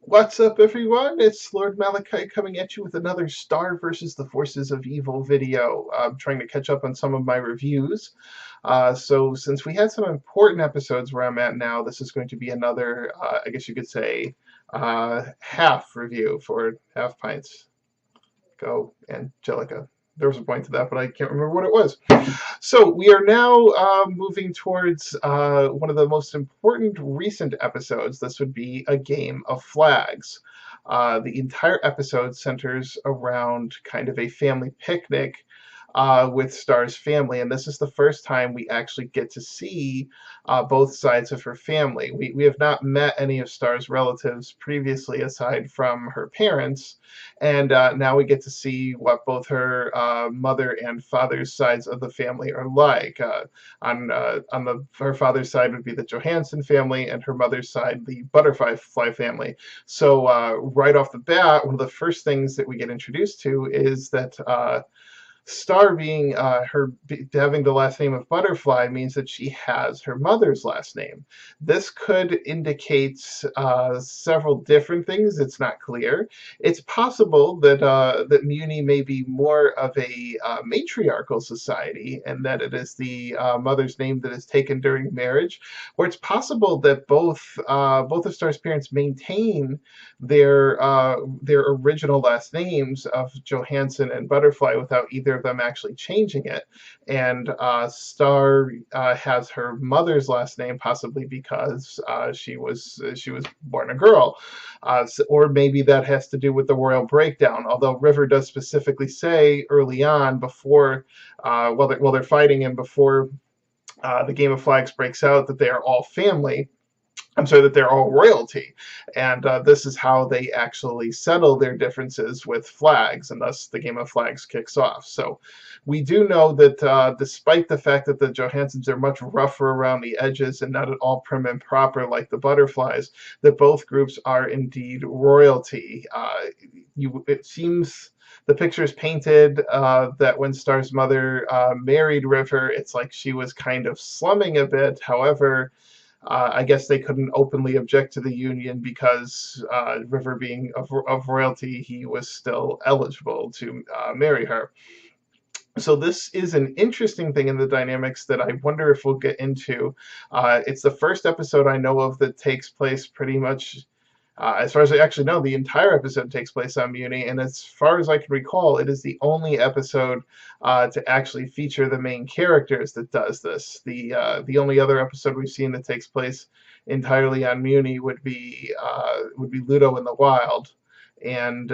What's up, everyone? It's Lord Malachi coming at you with another Star versus the Forces of Evil video. I'm trying to catch up on some of my reviews. So, since we had some important episodes where I'm at now, this is going to be another, I guess you could say, half review for Half Pints. Go, Angelica. There was a point to that, but I can't remember what it was. So we are now moving towards one of the most important recent episodes. This would be A Game of Flags. The entire episode centers around kind of a family picnic with Star's family, and this is the first time we actually get to see both sides of her family. We have not met any of Star's relatives previously aside from her parents, and now we get to see what both her mother and father's sides of the family are like. Her father's side would be the Johansson family, and her mother's side the Butterfly family. So right off the bat, one of the first things that we get introduced to is that Star being having the last name of Butterfly means that she has her mother's last name. This could indicate several different things. It's not clear. It's possible that that Muni may be more of a matriarchal society, and that it is the mother's name that is taken during marriage, or it's possible that both of Star's parents maintain their original last names of Johansson and Butterfly without either of them actually changing it. And Star has her mother's last name, possibly because she was born a girl, or maybe that has to do with the royal breakdown. Although River does specifically say early on, before while they're fighting and before the Game of Flags breaks out, that they are all family. I'm sorry, that they're all royalty. And this is how they actually settle their differences with flags, and thus the Game of Flags kicks off. So we do know that despite the fact that the Johansons are much rougher around the edges and not at all prim and proper like the Butterflies, that both groups are indeed royalty. It seems the picture is painted that when Star's mother married River, it's like she was kind of slumming a bit. However, I guess they couldn't openly object to the union because River being of royalty, he was still eligible to marry her. So this is an interesting thing in the dynamics that I wonder if we'll get into. It's the first episode I know of that takes place pretty much as far as I actually know, the entire episode takes place on Muni, and as far as I can recall, it is the only episode to actually feature the main characters that does this. The only other episode we've seen that takes place entirely on Muni would be Ludo in the Wild, and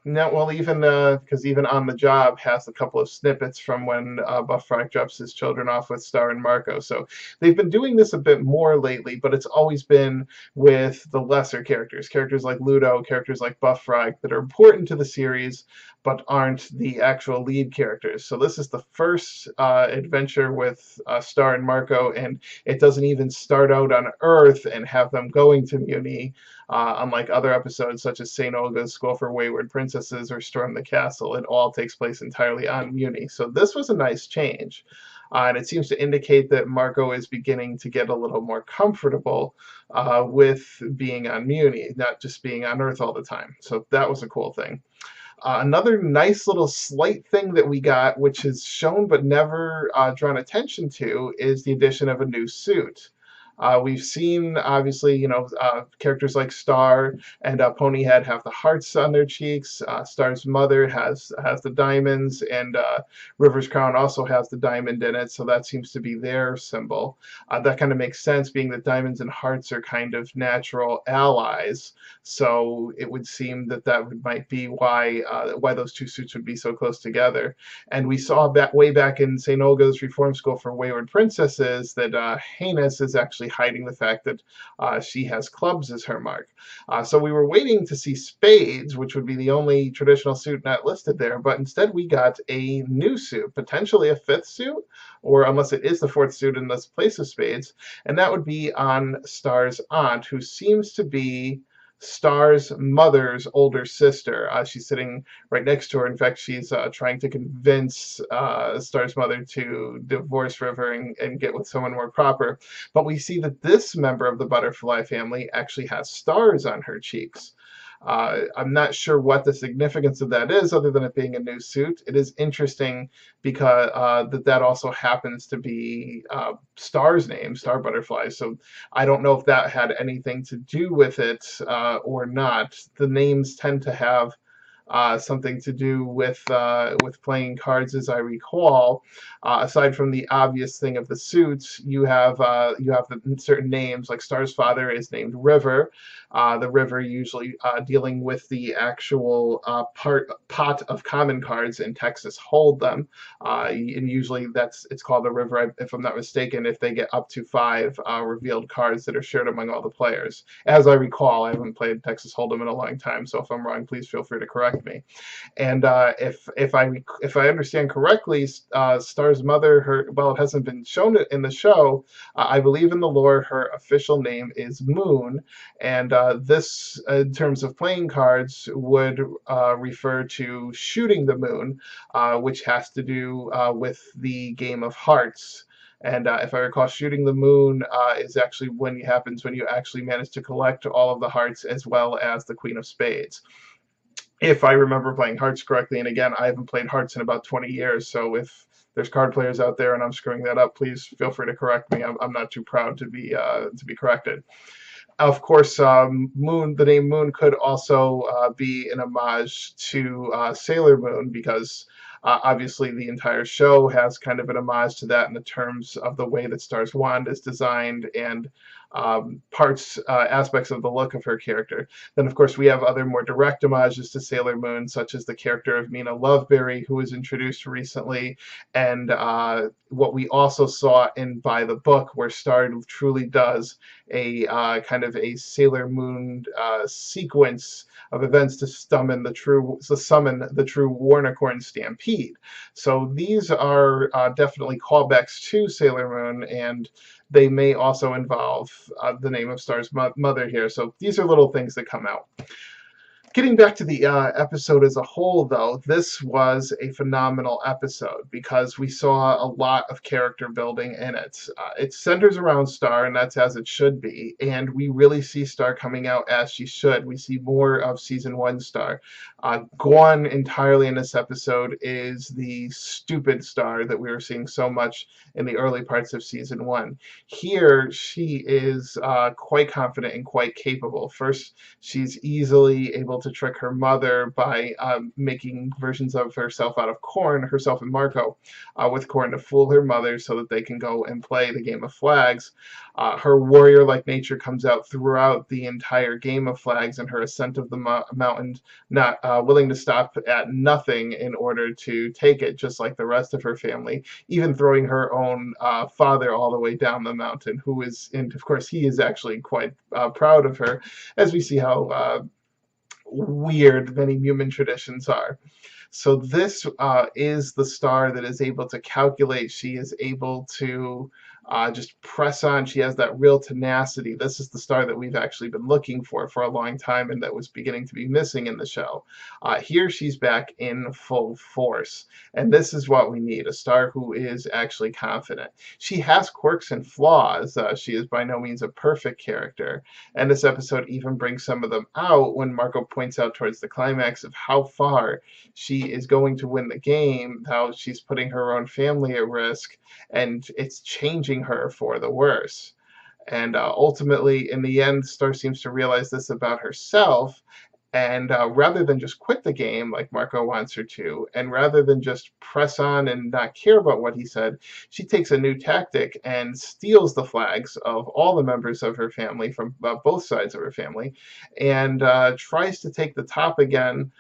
no, well, even because even On the Job has a couple of snippets from when Buff Frog drops his children off with Star and Marco. So they've been doing this a bit more lately, but it's always been with the lesser characters like Ludo, characters like Buff Frog that are important to the series, but aren't the actual lead characters. So this is the first adventure with Star and Marco, and it doesn't even start out on Earth and have them going to Muni. Unlike other episodes such as St. Olga's School for Wayward Princesses or Storm the Castle, it all takes place entirely on Muni. So this was a nice change. And it seems to indicate that Marco is beginning to get a little more comfortable with being on Muni, not just being on Earth all the time. So that was a cool thing. Another nice little slight thing that we got, which is shown but never drawn attention to, is the addition of a new suit. We've seen, obviously, characters like Star and Ponyhead have the hearts on their cheeks. Star's mother has the diamonds, and River's crown also has the diamond in it, so that seems to be their symbol. That kind of makes sense, being that diamonds and hearts are kind of natural allies. So it would seem that might be why those two suits would be so close together. And we saw way back in St. Olga's Reform School for Wayward Princesses that Heinous is actually hiding the fact that she has clubs as her mark. So we were waiting to see spades, which would be the only traditional suit not listed there, but instead we got a new suit, potentially a fifth suit, or unless it is the fourth suit in this place of spades, and that would be on Star's aunt, who seems to be Star's mother's older sister. She's sitting right next to her. In fact, she's trying to convince Star's mother to divorce River and get with someone more proper. But we see that this member of the butterfly family actually has stars on her cheeks. I'm not sure what the significance of that is, other than it being a new suit. It is interesting because that also happens to be Star's name, Star Butterfly. So I don't know if that had anything to do with it or not. The names tend to have something to do with playing cards, as I recall. Aside from the obvious thing of the suits, you have the certain names. Like Star's father is named River. The River usually dealing with the actual pot of common cards in Texas Hold'em, and usually it's called the River, if I'm not mistaken, if they get up to 5 revealed cards that are shared among all the players. As I recall, I haven't played Texas Hold'em in a long time, so if I'm wrong, please feel free to correct me. And if I understand correctly, Star's mother, it hasn't been shown in the show. I believe in the lore, her official name is Moon, and this, in terms of playing cards, would refer to shooting the moon, which has to do with the game of hearts. And if I recall, shooting the moon is actually happens when you actually manage to collect all of the hearts as well as the Queen of Spades. If I remember playing hearts correctly, and again, I haven't played hearts in about 20 years, so if there's card players out there and I'm screwing that up, please feel free to correct me. I'm not too proud to be corrected. Of course, the name Moon could also be an homage to Sailor Moon, because obviously the entire show has kind of an homage to that in the terms of the way that Star's wand is designed and aspects of the look of her character. Then, of course, we have other more direct homages to Sailor Moon, such as the character of Mina Loveberry, who was introduced recently, and what we also saw in By the Book, where Star truly does a kind of a Sailor Moon sequence of events to summon the true Warnicorn Stampede. So these are definitely callbacks to Sailor Moon, and they may also involve the name of Star's mother here. So these are little things that come out. Getting back to the episode as a whole, though, this was a phenomenal episode because we saw a lot of character building in it. It centers around Star, and that's as it should be, and we really see Star coming out as she should. We see more of Season 1 Star. Gone entirely in this episode is the stupid Star that we were seeing so much in the early parts of Season 1. Here, she is quite confident and quite capable. First, she's easily able to trick her mother by making versions of herself out of corn, herself and Marco, with corn, to fool her mother so that they can go and play the game of flags. Her warrior-like nature comes out throughout the entire game of flags, and her ascent of the mountain, not willing to stop at nothing in order to take it, just like the rest of her family, even throwing her own father all the way down the mountain, and of course he is actually quite proud of her, as we see how weird many human traditions are. So this is the Star that is able to calculate. She is able to just press on. She has that real tenacity. This is the Star that we've actually been looking for a long time, and that was beginning to be missing in the show. Here she's back in full force, and this is what we need, a Star who is actually confident. She has quirks and flaws. She is by no means a perfect character, and this episode even brings some of them out when Marco points out towards the climax of how far she is going to win the game, how she's putting her own family at risk, and it's changing her for the worse. And ultimately, in the end, Star seems to realize this about herself, and rather than just quit the game like Marco wants her to, and rather than just press on and not care about what he said, she takes a new tactic and steals the flags of all the members of her family from both sides of her family, and tries to take the top again,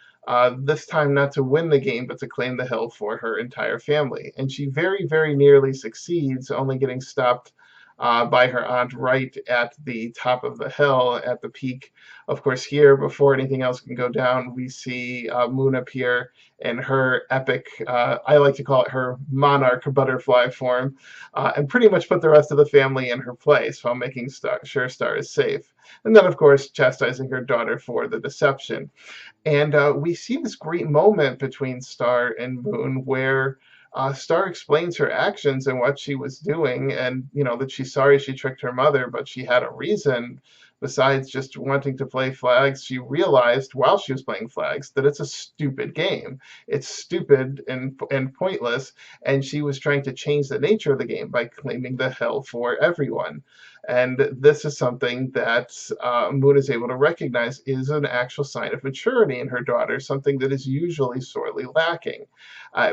this time not to win the game, but to claim the hill for her entire family. And she very, very nearly succeeds, only getting stopped by her aunt right at the top of the hill, at the peak. Of course, here, before anything else can go down, we see Moon appear in her epic, I like to call it her monarch butterfly form, and pretty much put the rest of the family in her place while making sure Star is safe. And then, of course, chastising her daughter for the deception. And we see this great moment between Star and Moon where Star explains her actions and what she was doing, and that she's sorry she tricked her mother, but she had a reason besides just wanting to play flags. She realized while she was playing flags that it's a stupid game. It's stupid and pointless, and she was trying to change the nature of the game by claiming the hill for everyone. And this is something that Moon is able to recognize is an actual sign of maturity in her daughter, something that is usually sorely lacking.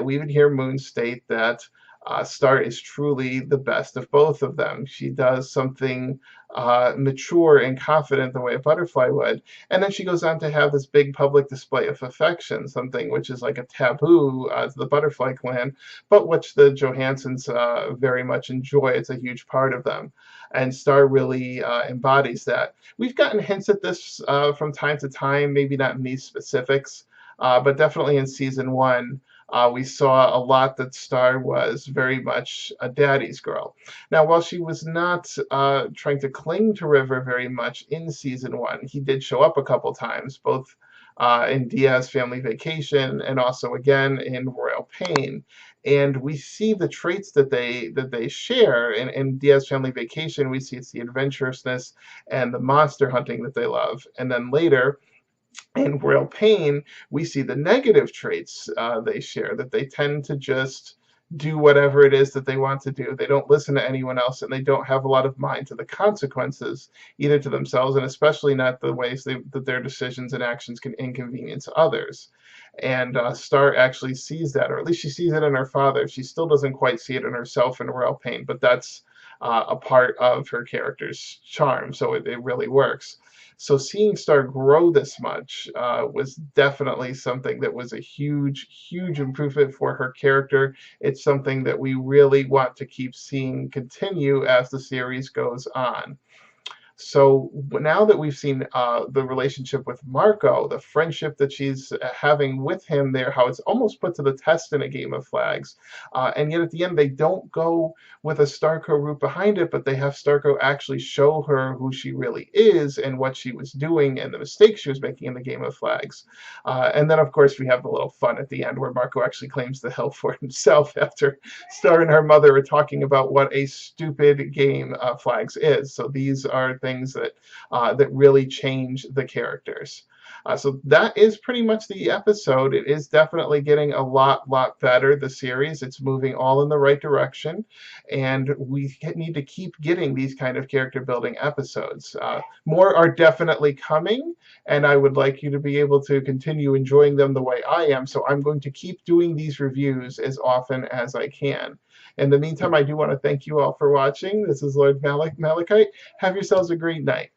We even hear Moon state that Star is truly the best of both of them. She does something mature and confident the way a butterfly would. And then she goes on to have this big public display of affection, something which is like a taboo to the butterfly clan, but which the Johansons very much enjoy. It's a huge part of them. And Star really embodies that. We've gotten hints at this from time to time, maybe not in these specifics, but definitely in season 1. We saw a lot that Star was very much a daddy's girl. Now, while she was not trying to cling to River very much in season 1, he did show up a couple times, both in Diaz Family Vacation and also again in Royal Pain. And we see the traits that they share. In Diaz Family Vacation, we see it's the adventurousness and the monster hunting that they love. And then later, in Royal Pain, we see the negative traits they share, that they tend to just do whatever it is that they want to do. They don't listen to anyone else, and they don't have a lot of mind to the consequences, either to themselves, and especially not the ways that their decisions and actions can inconvenience others. And Star actually sees that, or at least she sees it in her father. She still doesn't quite see it in herself in Royal Pain, but that's a part of her character's charm, so it really works. So seeing Star grow this much was definitely something that was a huge, huge improvement for her character. It's something that we really want to keep seeing continue as the series goes on. So now that we've seen the relationship with Marco, the friendship that she's having with him there, how it's almost put to the test in a game of flags, and yet at the end they don't go with a Starco route behind it, but they have Starco actually show her who she really is and what she was doing and the mistakes she was making in the game of flags. And then of course we have the little fun at the end where Marco actually claims the hill for himself after Star and her mother are talking about what a stupid game flags is. So these are things that that really change the characters. So that is pretty much the episode. It is definitely getting a lot better, the series. It's moving all in the right direction, and we need to keep getting these kind of character building episodes. More are definitely coming, and I would like you to be able to continue enjoying them the way I am, so I'm going to keep doing these reviews as often as I can. In the meantime, I do want to thank you all for watching. This is Lord Malachite. Have yourselves a great night.